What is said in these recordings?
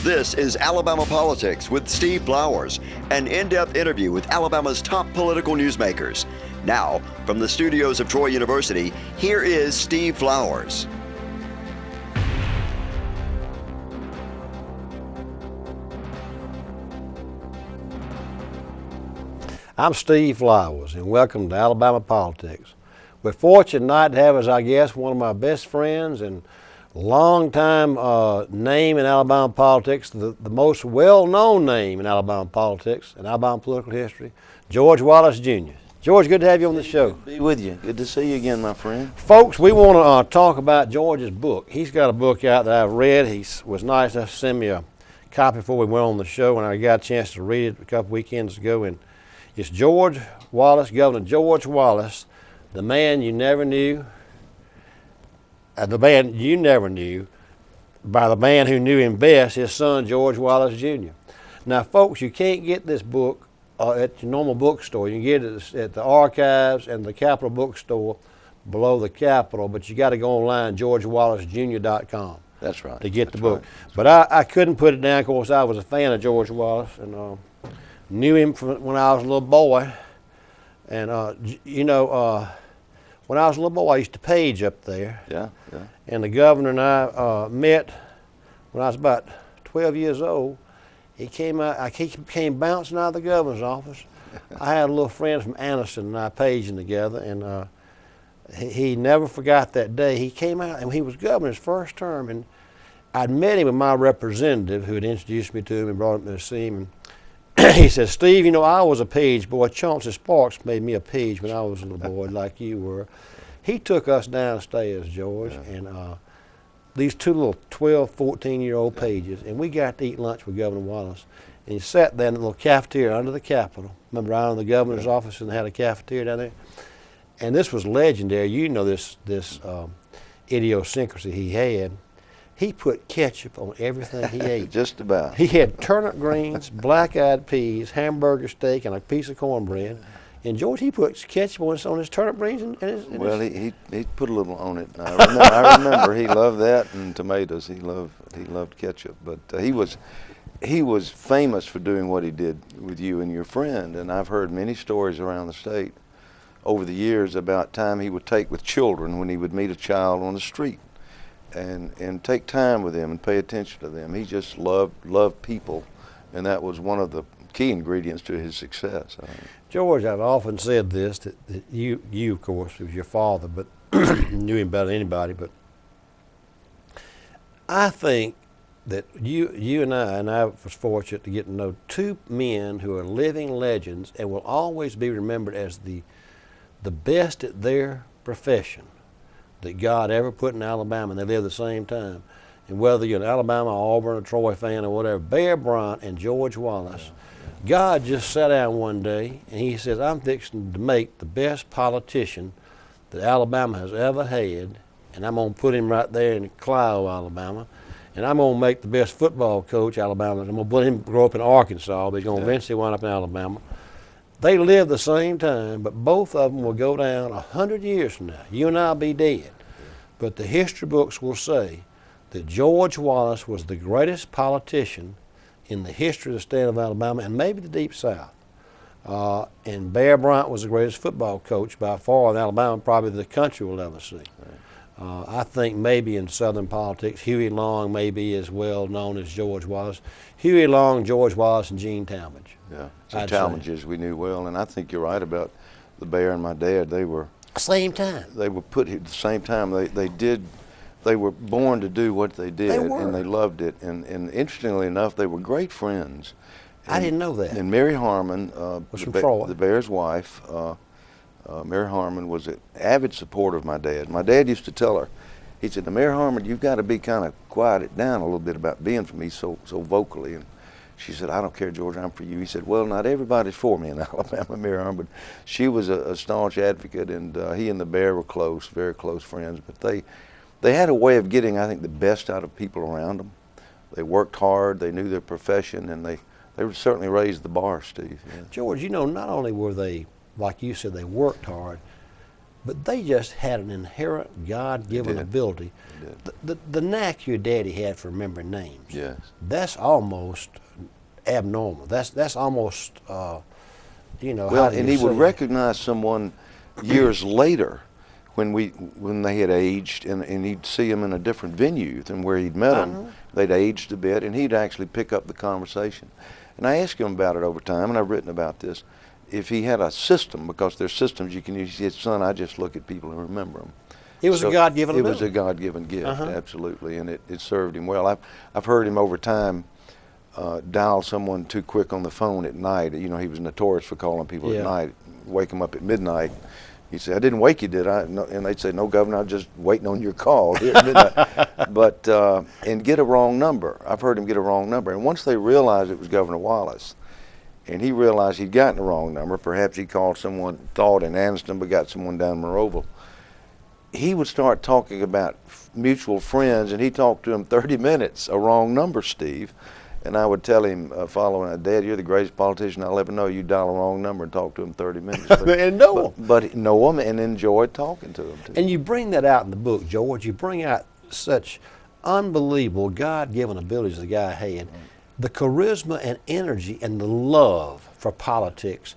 This is Alabama Politics with Steve Flowers, an in-depth interview with Alabama's top political newsmakers. Now, from the studios of Troy University, here is Steve Flowers. I'm Steve Flowers, and welcome to Alabama Politics. We're fortunate tonight to have as our guest one of my best friends and long-time name in Alabama politics, the most well-known name in Alabama politics and Alabama political history, George Wallace Jr. George, good to have you on the show. Good to be with you. Good to see you again, my friend. Folks, we want to talk about George's book. He's got a book out that I've read. He was nice enough to send me a copy before we went on the show, and I got a chance to read it a couple weekends ago. And it's George Wallace, Governor George Wallace, the man you never knew. The man you never knew by the man who knew him best, his son, George Wallace Jr. Now, folks, you can't get this book at your normal bookstore. You can get it at the Archives and the Capitol Bookstore below the Capitol, but you got to go online, georgewallacejr.com. That's right. To get the That's book. Right. But I couldn't put it down. Of course, I was a fan of George Wallace and knew him from when I was a little boy. And, when I was a little boy, I used to page up there. Yeah, yeah. And the governor and I met when I was about 12 years old. He came out, he came bouncing out of the governor's office. I had a little friend from Anniston and I paging together, and he never forgot that day. He came out and he was governor his first term, and I'd met him with my representative who had introduced me to him and brought him to see him. And he said, Steve, you know, I was a page boy. Chauncey Sparks made me a page when I was a little boy like you were. He took us downstairs, George, and these two little 12, 14-year-old pages, and we got to eat lunch with Governor Wallace. And he sat there in the little cafeteria under the Capitol. Remember, I was in the governor's office and they had a cafeteria down there? And this was legendary. You know this idiosyncrasy he had. He put ketchup on everything he ate. Just about. He had turnip greens, black-eyed peas, hamburger steak, and a piece of cornbread. And George, he put ketchup on his turnip greens and his. Well, he put a little on it. I remember he loved that and tomatoes. He loved ketchup. But he was famous for doing what he did with you and your friend. And I've heard many stories around the state over the years about time he would take with children when he would meet a child on the street. And take time with them and pay attention to them. He just loved people, and that was one of the key ingredients to his success. George, I've often said this, that you of course, was your father, but knew him better than anybody, but I think that you and I was fortunate to get to know two men who are living legends and will always be remembered as the best at their profession that God ever put in Alabama, and they live the same time. And whether you're an Alabama, Auburn, or Troy fan or whatever, Bear Bryant and George Wallace, God just sat down one day and he says, I'm fixing to make the best politician that Alabama has ever had, and I'm going to put him right there in Clio, Alabama, and I'm going to make the best football coach Alabama. I'm going to let him grow up in Arkansas, but he's going to eventually wind up in Alabama. They live the same time, but both of them will go down 100 years from now. You and I will be dead. But the history books will say that George Wallace was the greatest politician in the history of the state of Alabama and maybe the Deep South. And Bear Bryant was the greatest football coach by far in Alabama, probably the country will ever see. I think maybe in Southern politics, Huey Long may be as well known as George Wallace. Huey Long, George Wallace, and Gene Talmadge. Yeah, some Talmadges we knew well, and I think you're right about the Bear and my dad. They were same time. They were put at the same time. They were born to do what they did, and they loved it. And interestingly enough, they were great friends. I didn't know that. And Mary Harmon, the Bear's wife, Mary Harmon was an avid supporter of my dad. My dad used to tell her, he said, Mary Harmon, you've got to be kind of quiet it down a little bit about being for me so vocally. And she said, I don't care, George, I'm for you. He said, well, not everybody's for me in Alabama, Mary Harmon, but she was a staunch advocate, and he and the Bear were close, very close friends. But they had a way of getting, I think, the best out of people around them. They worked hard, they knew their profession, and they certainly raised the bar, Steve. Yeah. George, you know, not only were they, like you said, they worked hard, but they just had an inherent God-given ability. The knack your daddy had for remembering names. Yes. That's almost abnormal. That's almost, you know. Well, how do and you he would say? recognize someone years later when they had aged, and he'd see them in a different venue than where he'd met them. They'd aged a bit, and he'd actually pick up the conversation. And I asked him about it over time, and I've written about this. If he had a system, because there's systems you can use. He said, "Son, I just look at people and remember them." It was a God-given ability. It was a God-given gift, absolutely, and it served him well. I've heard him over time dial someone too quick on the phone at night. You know, he was notorious for calling people at night, wake them up at midnight. He said, "I didn't wake you, did I?" No, and they'd say, "No, Governor, I'm just waiting on your call here at midnight." But and get a wrong number. I've heard him get a wrong number, and once they realized it was Governor Wallace, and he realized he'd gotten the wrong number, perhaps he called someone, thought in Anniston, but got someone down in Monroeville, he would start talking about mutual friends, and he talked to him 30 minutes, a wrong number, Steve. And I would tell him, following that, "Dad, you're the greatest politician I'll ever know. You dial a wrong number and talk to him 30 minutes." And know him. But know him and enjoy talking to him, too. And you bring that out in the book, George. You bring out such unbelievable God-given abilities the guy had. The charisma and energy and the love for politics.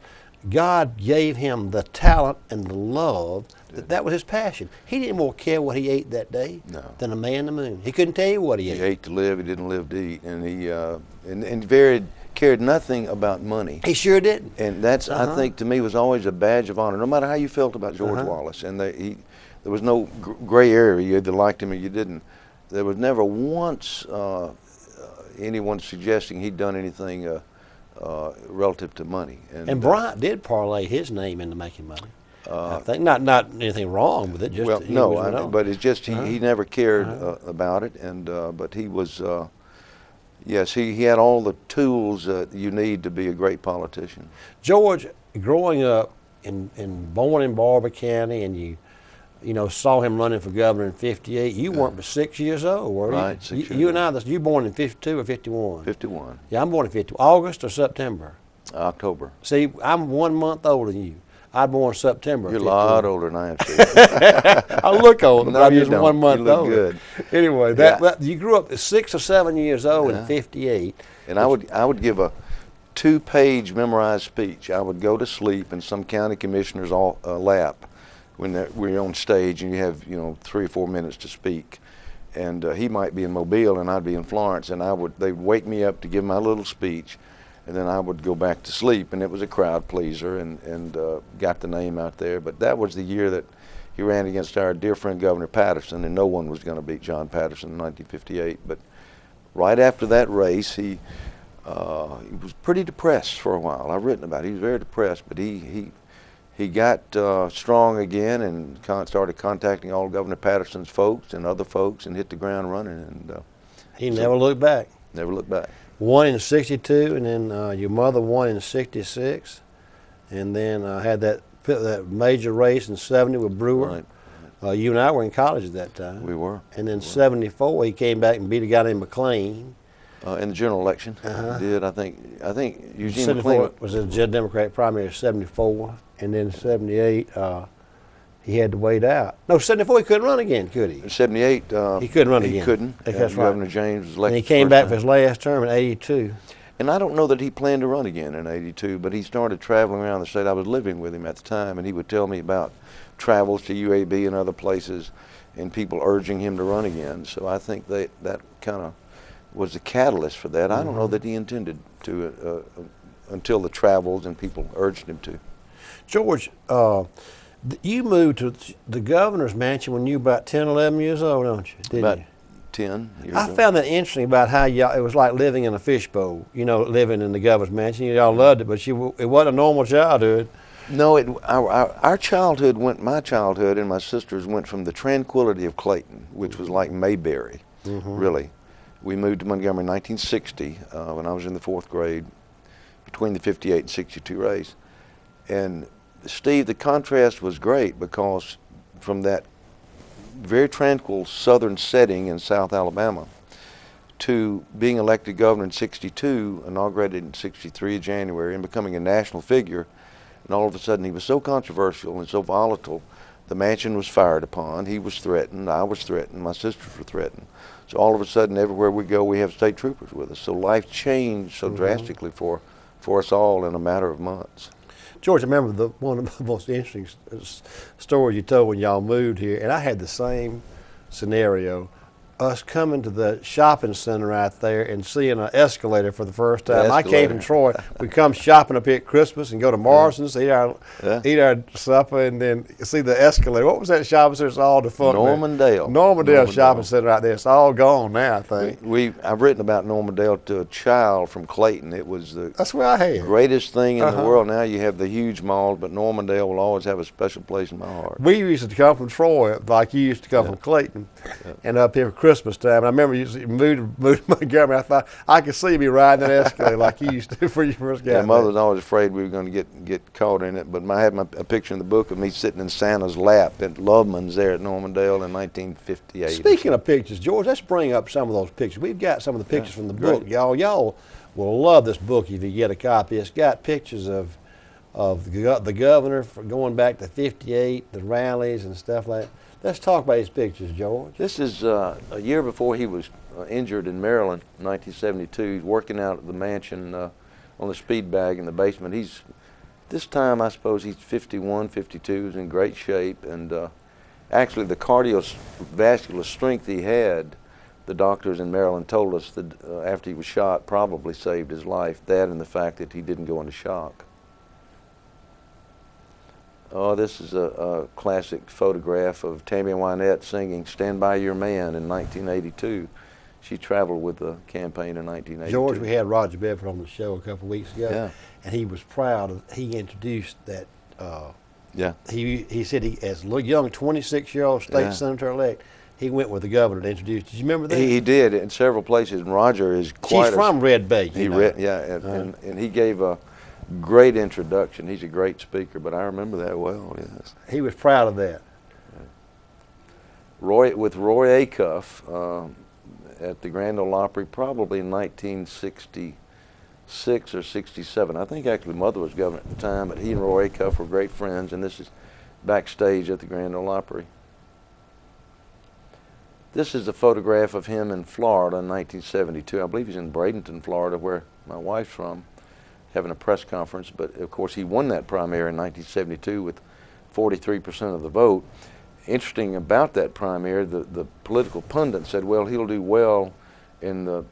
God gave him the talent and the love. That was his passion. He didn't more care what he ate that day than a man in the moon. He couldn't tell you what he ate. He ate to live. He didn't live to eat. And he cared nothing about money. He sure didn't. And that's, I think, to me, was always a badge of honor, no matter how you felt about George Wallace. And there was no gray area. You either liked him or you didn't. There was never once anyone suggesting he'd done anything relative to money. And Bryant did parlay his name into making money. I think not anything wrong with it. Just well, no, but it's just he never cared about it, and but he was. Yes, he had all the tools you need to be a great politician. George, growing up born in Barber County, and you know, saw him running for governor in '58. You weren't but 6 years old, were you? Right, 6 years You and I, you born in '52 or '51? '51. Yeah, I'm born in '52. August or September? October. See, I'm 1 month older than you. I was born in September. You're a lot older than I am, Steve. I look older, No, but I'm you just don't. 1 month You look older. good. Anyway, you grew up at 6 or 7 years old in '58. And I would give a 2-page memorized speech. I would go to sleep in some county commissioner's lap when we're on stage, and you have 3 or 4 minutes to speak. And he might be in Mobile and I'd be in Florence, and they'd wake me up to give my little speech, and then I would go back to sleep. And it was a crowd pleaser, and got the name out there. But that was the year that he ran against our dear friend Governor Patterson, and no one was going to beat John Patterson in 1958. But right after that race, he was pretty depressed for a while. I've written about it. He was very depressed, but he got strong again and started contacting all Governor Patterson's folks and other folks, and hit the ground running. And he never looked back. Never looked back. Won in '62, and then your mother won in '66, and then had that major race in '70 with Brewer. Right. You and I were in college at that time. We were. And then '74, he came back and beat a guy named McLean. In the general election, he did. I think Eugene 74 McLean was in the Democratic primary. '74, and then '78. He had to wait out. No, '74 he couldn't run again, could he? In '78, he couldn't run again. He couldn't. That's right. Governor James was elected. And he came back for his last term in '82. And I don't know that he planned to run again in '82, but he started traveling around the state. I was living with him at the time, and he would tell me about travels to UAB and other places, and people urging him to run again. So I think that kind of was the catalyst for that. I don't know that he intended to until the travels and people urged him to. George, you moved to the governor's mansion when you were about 10, 11 years old, don't you? Didn't About you? 10 years I old. found that interesting about how y'all, it was like living in a fishbowl, living in the governor's mansion. Y'all loved it, but it wasn't a normal childhood. No, our childhood my childhood and my sister's went from the tranquility of Clayton, which was like Mayberry, really. We moved to Montgomery in 1960 when I was in the 4th grade, between the '58 and '62 race. And Steve, the contrast was great, because from that very tranquil southern setting in South Alabama to being elected governor in '62, inaugurated in '63 January, and becoming a national figure, and all of a sudden he was so controversial and so volatile The mansion was fired upon. He was threatened. I was threatened. My sisters were threatened. So all of a sudden, everywhere we go, we have state troopers with us. So life changed so drastically for us all in a matter of months. George, I remember one of the most interesting stories you told when y'all moved here, and I had the same scenario. Us coming to the shopping center right there and seeing an escalator for the first time. I came from Troy. We come shopping up here at Christmas and go to Morrison's, eat our supper, and then see the escalator. What was that shopping center? It's all defunct. Normandale Shopping Center right there. It's all gone now, I think. I've written about Normandale to a child from Clayton. It was that's where I had greatest thing in the world. Now you have the huge malls, but Normandale will always have a special place in my heart. We used to come from Troy, like you used to come from Clayton, and up here for Christmas time. And I remember you moved Montgomery. I thought I could see me riding that escalator like you used to before you first got there. Mother was always afraid we were going to get caught in it. But I had a picture in the book of me sitting in Santa's lap at Loveman's there at Normandale in 1958. Speaking of pictures, George, let's bring up some of those pictures. We've got some of the pictures from the book. Y'all will love this book if you get a copy. It's got pictures of the governor going back to '58, the rallies and stuff like that. Let's talk about his pictures, George. This is a year before he was injured in Maryland, 1972. He's working out at the mansion on the speed bag in the basement. This time, I suppose he's 51, 52. He's in great shape. And actually, the cardiovascular strength he had, the doctors in Maryland told us that after he was shot, probably saved his life. That and the fact that he didn't go into shock. Oh, this is a classic photograph of Tammy Wynette singing "Stand By Your Man" in 1982. She traveled with the campaign in 1982. George, we had Roger Bedford on the show a couple of weeks ago, and he was proud he introduced that. He said as a young 26-year-old state senator-elect, he went with the governor to introduce. Did you remember that? He did in several places. And Roger is quite. She's from Red Bay. And he gave a great introduction. He's a great speaker, but I remember that well. Yes. He was proud of that. Roy Acuff at the Grand Ole Opry, probably in 1966 or 67. I think actually Mother was governor at the time, but he and Roy Acuff were great friends, and this is backstage at the Grand Ole Opry. This is a photograph of him in Florida in 1972. I believe he's in Bradenton, Florida, where my wife's from, having a press conference. But of course he won that primary in 1972 with 43% of the vote. Interesting about that primary, the political pundit said, well, he'll do well in the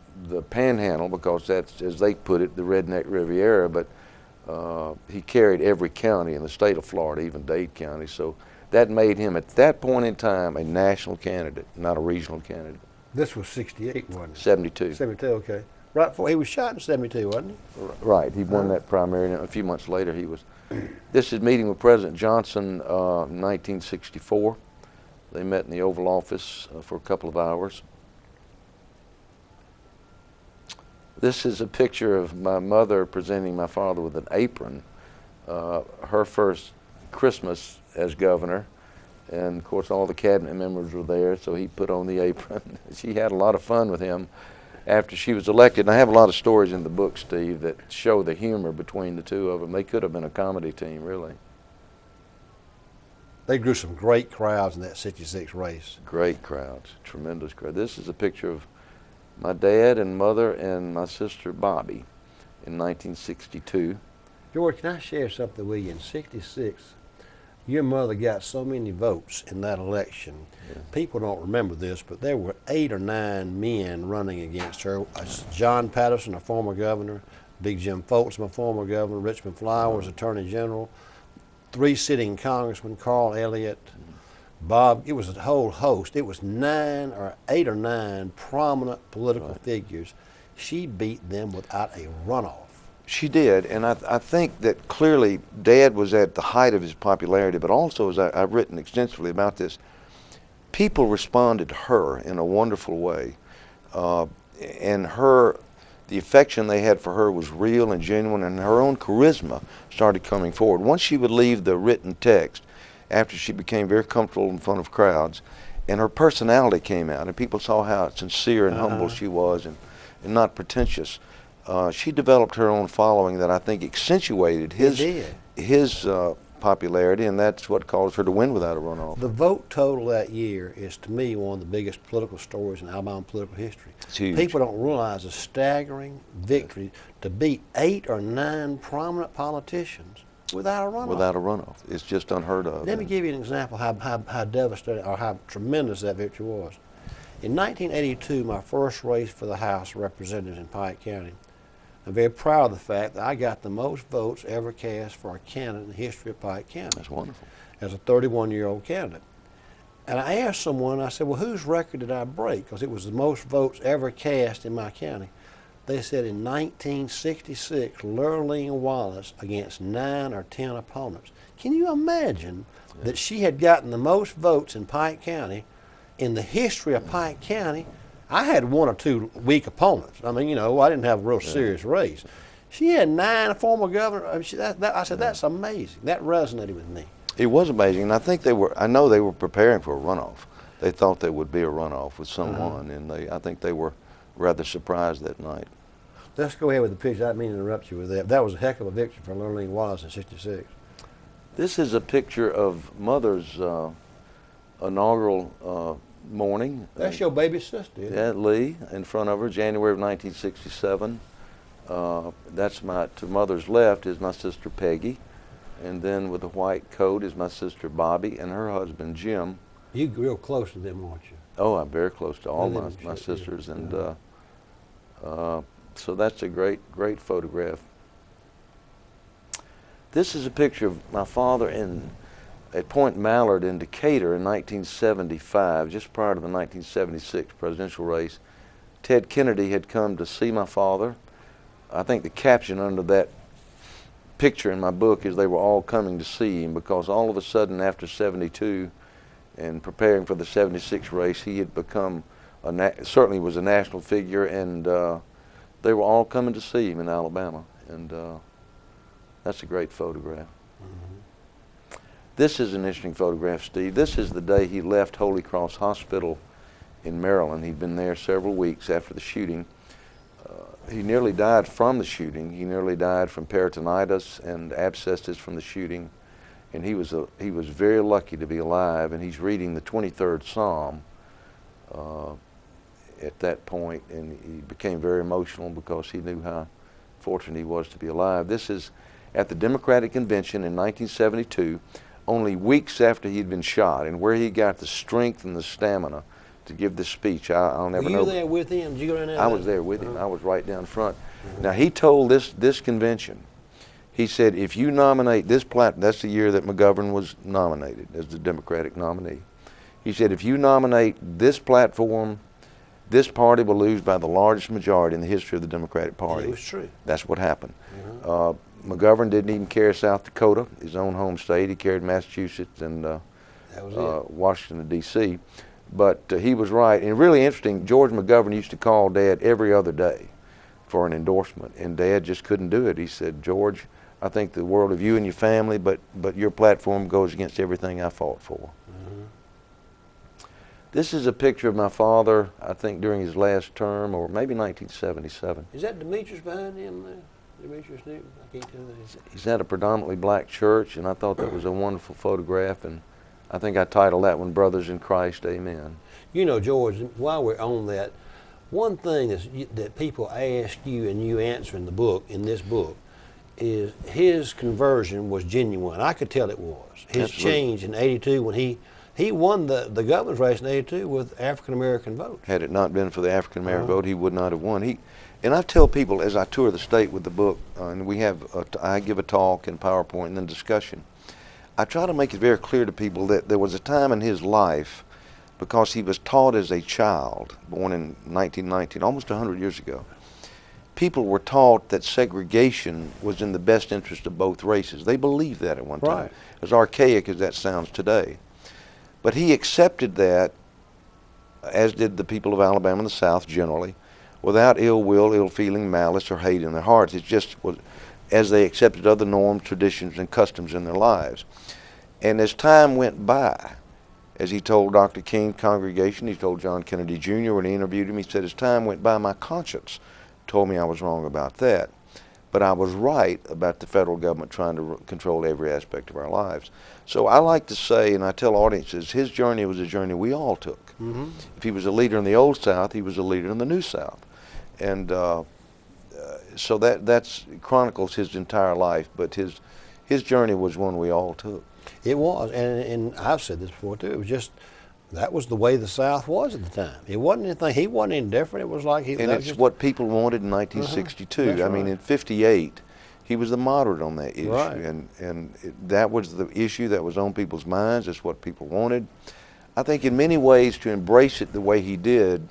Panhandle because that's, as they put it, the redneck Riviera, but he carried every county in the state of Florida, even Dade County. So that made him at that point in time a national candidate, not a regional candidate. This was 68, wasn't it? 72. 72, okay. Right before he was shot in 72, wasn't he? Right. He won that primary, and a few months later he was. This is meeting with President Johnson in 1964. They met in the Oval Office for a couple of hours. This is a picture of my mother presenting my father with an apron, her first Christmas as governor. And of course all the cabinet members were there, so he put on the apron. She had a lot of fun with him after she was elected. And I have a lot of stories in the book, Steve, that show the humor between the two of them. They could have been a comedy team, really. They drew some great crowds in that 66 race. Great crowds, tremendous crowd. This is a picture of my dad and mother and my sister Bobby in 1962. George, can I share something with you? In 66, your mother got so many votes in that election. Yeah. People don't remember this, but there were 8 or 9 men running against her. John Patterson, a former governor, Big Jim Folsom, a former governor, Richmond Flowers, Attorney General, 3 sitting congressmen, Carl Elliott, Bob. It was a whole host. It was 8 or 9 prominent political figures. She beat them without a runoff. She did, and I think that clearly Dad was at the height of his popularity, but also, as I've written extensively about this, people responded to her in a wonderful way. And the affection they had for her was real and genuine, and her own charisma started coming forward. Once she would leave the written text, after she became very comfortable in front of crowds, and her personality came out, and people saw how sincere and humble she was and not pretentious. She developed her own following that I think accentuated his popularity, and that's what caused her to win without a runoff. The vote total that year is, to me, one of the biggest political stories in Alabama political history. It's huge. People don't realize the staggering victory to beat 8 or 9 prominent politicians without a runoff. Without a runoff. It's just unheard of. Let me give you an example how devastating or how tremendous that victory was. In 1982, my first race for the House of Representatives in Pike County, I'm very proud of the fact that I got the most votes ever cast for a candidate in the history of Pike County. That's wonderful. As a 31-year-old candidate. And I asked someone, I said, well, whose record did I break? Because it was the most votes ever cast in my county. They said in 1966, Lurleen Wallace against 9 or 10 opponents. Can you imagine that she had gotten the most votes in Pike County in the history of Pike County? I had 1 or 2 weak opponents. I mean, you know, I didn't have a real serious race. She had 9 former governors. I mean, I said, that's amazing. That resonated with me. It was amazing, and I think I know they were preparing for a runoff. They thought there would be a runoff with someone, and I think they were rather surprised that night. Let's go ahead with the picture. I didn't mean to interrupt you with that. That was a heck of a victory for Lurleen Wallace in '66. This is a picture of Mother's inaugural morning. That's your baby sister, isn't it? Yeah, Lee, in front of her, January of 1967. That's to Mother's left is my sister Peggy, and then with the white coat is my sister Bobby and her husband Jim. You're real close to them, aren't you? Oh, I'm very close to all my sisters, and so that's a great photograph. This is a picture of my father at Point Mallard in Decatur in 1975, just prior to the 1976 presidential race. Ted Kennedy had come to see my father. I think the caption under that picture in my book is they were all coming to see him, because all of a sudden after '72 and preparing for the '76 race, he had become certainly was a national figure, and they were all coming to see him in Alabama, and that's a great photograph. This is an interesting photograph, Steve. This is the day he left Holy Cross Hospital in Maryland. He'd been there several weeks after the shooting. He nearly died from the shooting. He nearly died from peritonitis and abscesses from the shooting, and he was very lucky to be alive. And he's reading the 23rd Psalm at that point, and he became very emotional because he knew how fortunate he was to be alive. This is at the Democratic Convention in 1972, only weeks after he'd been shot, and where he got the strength and the stamina to give this speech, I'll never know. Were you there with him? Did you go down there? I was there with him. I was right down front. Now, he told this convention, he said, if you nominate this platform, that's the year that McGovern was nominated as the Democratic nominee. He said, if you nominate this platform, this party will lose by the largest majority in the history of the Democratic Party. It was true. That's what happened. McGovern didn't even carry South Dakota, his own home state. He carried Massachusetts and Washington, D.C. But he was right. And really interesting, George McGovern used to call Dad every other day for an endorsement, and Dad just couldn't do it. He said, George, I think the world of you and your family, but your platform goes against everything I fought for. This is a picture of my father, I think during his last term, or maybe 1977. Is that Demetrius behind him there? Demetrius Newton? I can't tell that. He's at a predominantly black church, and I thought that was a wonderful photograph, and I think I titled that one, Brothers in Christ, Amen. You know, George, while we're on that, one thing that people ask you and you answer in the book, in this book, is his conversion was genuine. I could tell it was. His Absolutely. change in '82 when he won the governor's race in '82 with African-American votes. Had it not been for the African-American vote, he would not have won. And I tell people as I tour the state with the book, and I give a talk and PowerPoint and then discussion, I try to make it very clear to people that there was a time in his life, because he was taught as a child, born in 1919, almost 100 years ago, people were taught that segregation was in the best interest of both races. They believed that at one time, Right. as archaic as that sounds today. But he accepted that, as did the people of Alabama and the South generally, without ill will, ill feeling, malice, or hate in their hearts. It just was as they accepted other norms, traditions, and customs in their lives. And as time went by, as he told Dr. King's congregation, he told John Kennedy Jr. when he interviewed him, he said, as time went by, my conscience told me I was wrong about that. but I was right about the federal government trying to control every aspect of our lives. So I like to say, and I tell audiences, his journey was a journey we all took. If he was a leader in the Old South, he was a leader in the New South. And so that's chronicles his entire life, but his journey was one we all took. It was, and I've said this before too, it was just, that was the way the South was at the time. It wasn't anything, he wasn't any different. It was like he... And it's just what people wanted in 1962. That's I mean, right. in 58, he was the moderate on that issue. Right. And that was the issue that was on people's minds. It's what people wanted. I think in many ways to embrace it the way he did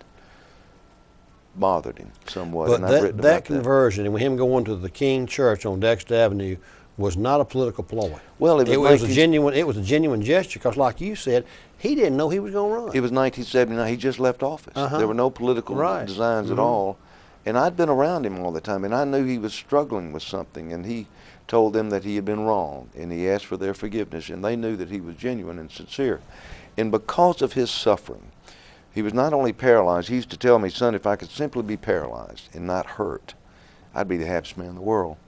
bothered him somewhat. But and I've written that about conversion and with him going to the King Church on Dexter Avenue was not a political ploy. Well, it was a genuine gesture, because like you said, he didn't know he was going to run. It was 1979. He just left office. There were no political designs at all. And I'd been around him all the time, and I knew he was struggling with something, and he told them that he had been wrong, and he asked for their forgiveness, and they knew that he was genuine and sincere. And because of his suffering, he was not only paralyzed. He used to tell me, son, if I could simply be paralyzed and not hurt, I'd be the happiest man in the world.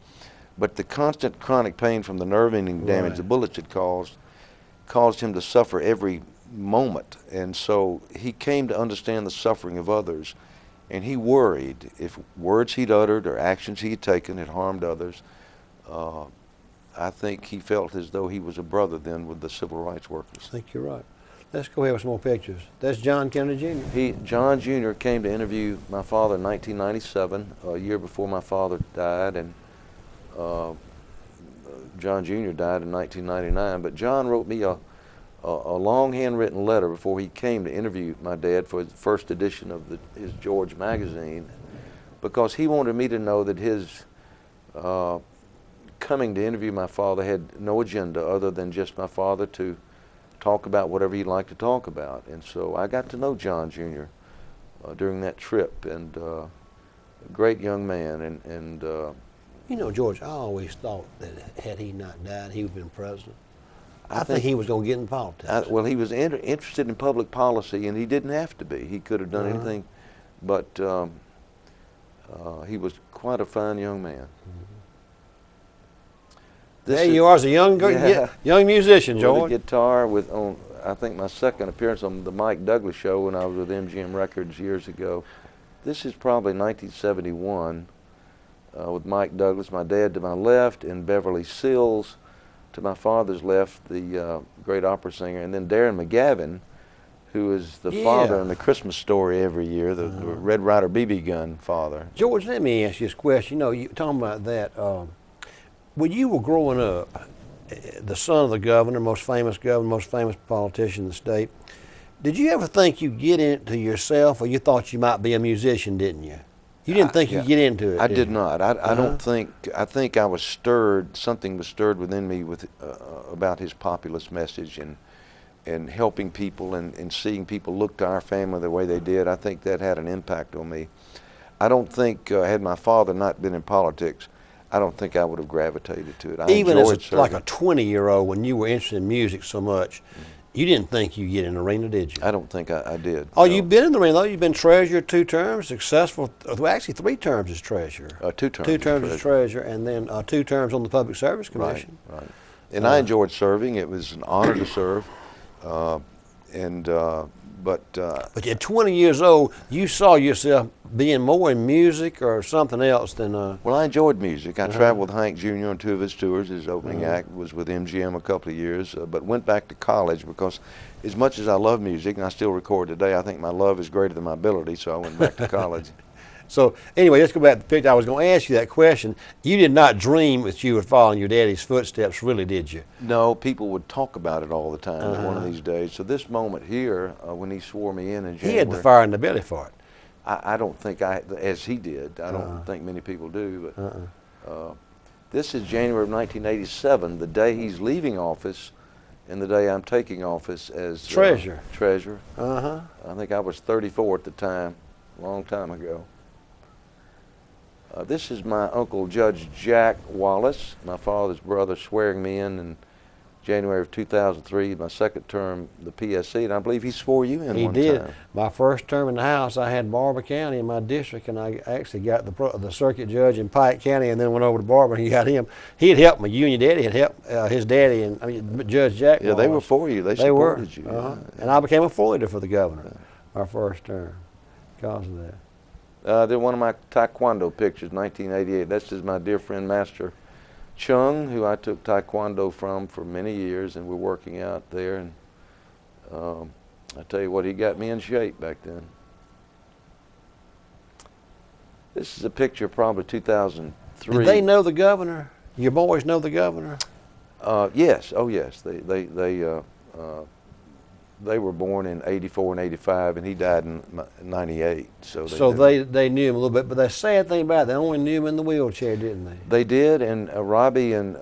But the constant chronic pain from the nerve-ending damage the bullets had caused him to suffer every moment. And so he came to understand the suffering of others, and he worried if words he'd uttered or actions he had taken had harmed others. I think he felt as though he was a brother then with the civil rights workers. I think you're right. Let's go ahead with some more pictures. That's John Kennedy Jr. John Jr. came to interview my father in 1997, a year before my father died, and John Jr. died in 1999. But John wrote me a long handwritten letter before he came to interview my dad for the first edition of his George magazine, because he wanted me to know that his coming to interview my father had no agenda other than just my father to talk about whatever he'd like to talk about. And so I got to know John Jr. During that trip, and a great young man. And you know, George, I always thought that had he not died, he would have been president. I think he was going to get in politics. Well, he was interested in public policy, and he didn't have to be. He could have done anything, but he was quite a fine young man. There you are as a young musician, George. With a guitar on, I think, my second appearance on the Mike Douglas show when I was with MGM Records years ago. This is probably 1971 with Mike Douglas, my dad to my left, and Beverly Sills to my father's left, the great opera singer, and then Darren McGavin, who is the father in the Christmas Story every year, the Red Ryder BB gun father. George, let me ask you this question. You know, you talking about that. When you were growing up, the son of the governor, most famous politician in the state, did you ever think you'd get into yourself, or you thought you might be a musician, didn't you? You didn't think you'd get into it, I did not. I don't think, I think I was stirred, something was stirred within me with about his populist message and helping people and seeing people look to our family the way they did. I think that had an impact on me. I don't think, had my father not been in politics, I don't think I would have gravitated to it. Even as like a 20-year-old, when you were interested in music so much, you didn't think you'd get in the arena, did you? I don't think I did. Oh, no. You've been in the arena, though. You've been treasurer 2 terms, successful, well, actually 3 terms as treasurer. 2 terms. 2 terms as treasurer, and then 2 terms on the Public Service Commission. Right. And I enjoyed serving. It was an honor to serve. But at 20 years old, you saw yourself being more in music or something else than... Well, I enjoyed music. I traveled with Hank Jr. on 2 of his tours. His opening act was with MGM a couple of years, but went back to college because as much as I love music, and I still record today, I think my love is greater than my ability, so I went back to college. So anyway, let's go back to the picture. I was going to ask you that question. You did not dream that you would follow in your daddy's footsteps, really, did you? No, people would talk about it all the time one of these days. So this moment here, when he swore me in January. He had the fire in the belly for it. I don't think as he did. I don't think many people do. But this is January of 1987, the day he's leaving office, and the day I'm taking office as treasurer. I think I was 34 at the time, a long time ago. This is my uncle, Judge Jack Wallace, my father's brother, swearing me in January of 2003, my second term, the PSC, and I believe he swore you in one did. time. My first term in the House, I had Barber County in my district, and I actually got the circuit judge in Pike County, and then went over to Barber and he got him. He had helped me. You and your daddy had helped his daddy, and Judge Jack. Yeah, they were for you. They supported you. Yeah. And I became a full leader for the governor, our first term, because of that. They're one of my Taekwondo pictures, 1988. That's just my dear friend, Master Chung, who I took Taekwondo from for many years, and we're working out there. And I tell you what, he got me in shape back then. This is a picture of probably 2003. Did they know the governor? Your boys know the governor? Yes. Oh, yes. They were born in '84 and '85, and he died in '98. So they knew him a little bit. But the sad thing about it, they only knew him in the wheelchair, didn't they? They did, and Robbie and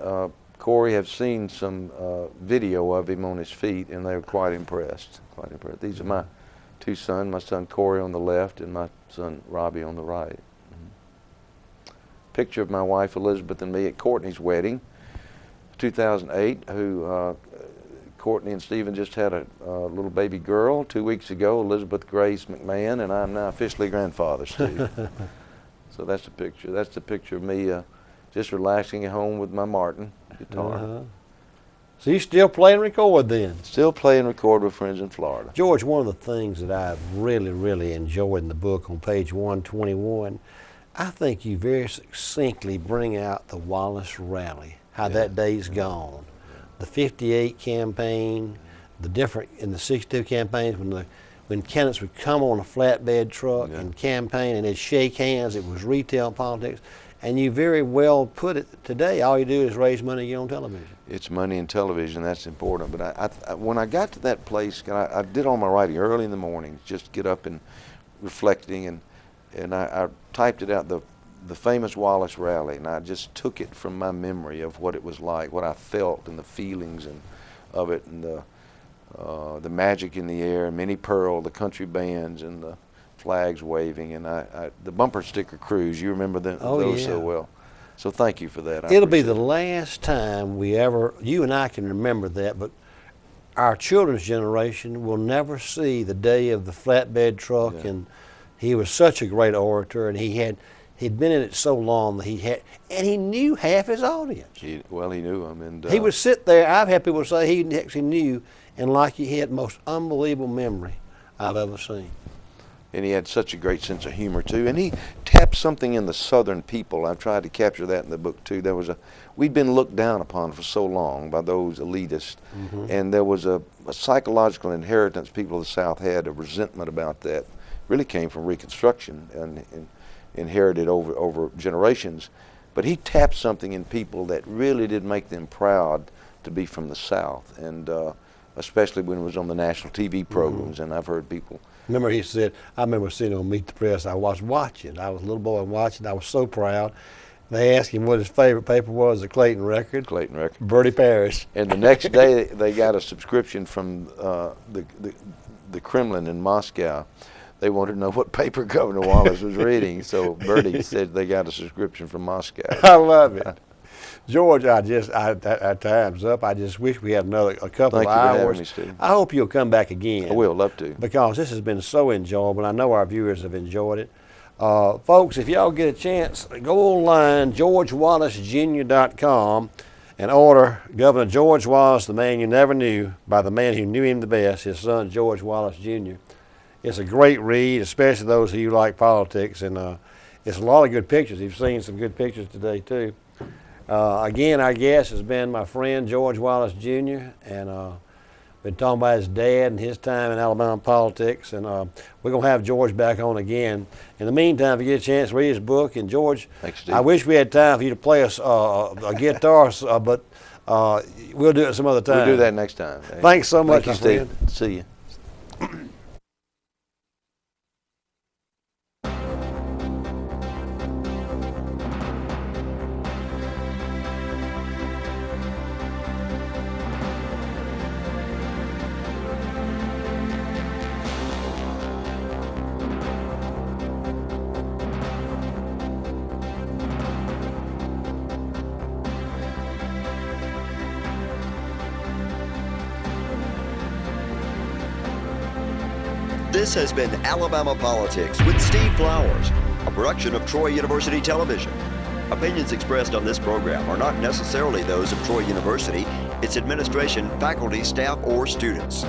Corey have seen some video of him on his feet, and they were quite impressed. Quite impressed. These are my two sons. My son Corey on the left, and my son Robbie on the right. Picture of my wife Elizabeth and me at Courtney's wedding, 2008. Who Courtney and Stephen just had a little baby girl 2 weeks ago, Elizabeth Grace McMahon, and I'm now officially grandfather, Steve. So that's the picture. That's the picture of me just relaxing at home with my Martin guitar. So you still play and record then? Still play and record with friends in Florida. George, one of the things that I've really enjoyed in the book on page 121, I think you very succinctly bring out the Wallace rally, how that day's gone. The 58 campaign, the different in the 62 campaigns when candidates would come on a flatbed truck and campaign and they'd shake hands. It was retail politics, and you very well put it today. All you do is raise money and get on television. It's money and television. That's important. But I when I got to that place, I did all my writing early in the morning, just get up and reflecting, and I typed it out, the famous Wallace rally, and I just took it from my memory of what it was like, what I felt, and the feelings of it, and the magic in the air, Minnie Pearl, the country bands, and the flags waving, and the bumper sticker cruise. You remember those so well. So thank you for that. It'll be the last time you and I can remember that, but our children's generation will never see the day of the flatbed truck, and he was such a great orator, and he'd been in it so long that he knew half his audience. He knew them, and he would sit there. I've had people say he actually knew, and like he had the most unbelievable memory I've ever seen. And he had such a great sense of humor too, and he tapped something in the Southern people. I've tried to capture that in the book too. We'd been looked down upon for so long by those elitists, and there was a psychological inheritance people of the South had, a resentment about that. Really came from Reconstruction and inherited over generations. But he tapped something in people that really did make them proud to be from the South, and especially when it was on the national TV programs. And I've heard people. Remember, he said, I remember seeing him on Meet the Press. I was watching. I was a little boy watching. I was so proud. They asked him what his favorite paper was, the Clayton Record. Clayton Record. Bertie Parish. And the next day, they got a subscription from the Kremlin in Moscow. They wanted to know what paper Governor Wallace was reading, so Bertie said they got a subscription from Moscow. I love it. George, our time's up. I just wish we had a couple of hours. Thank you for having me, Steve. I hope you'll come back again. I will, love to. Because this has been so enjoyable. I know our viewers have enjoyed it. Folks, if y'all get a chance, go online, GeorgeWallaceJr.com, and order Governor George Wallace, the Man You Never Knew, by the man who knew him the best, his son, George Wallace, Jr. It's a great read, especially those of you who like politics, and it's a lot of good pictures. You've seen some good pictures today, too. Again, our guest has been my friend, George Wallace, Jr., and been talking about his dad and his time in Alabama politics, and we're going to have George back on again. In the meantime, if you get a chance, read his book. And George, thanks, Steve. I wish we had time for you to play us a guitar, but we'll do it some other time. We'll do that next time. Thanks so much, Thank you, my friend. Steve. See you. This has been Alabama Politics with Steve Flowers, a production of Troy University Television. Opinions expressed on this program are not necessarily those of Troy University, its administration, faculty, staff, or students.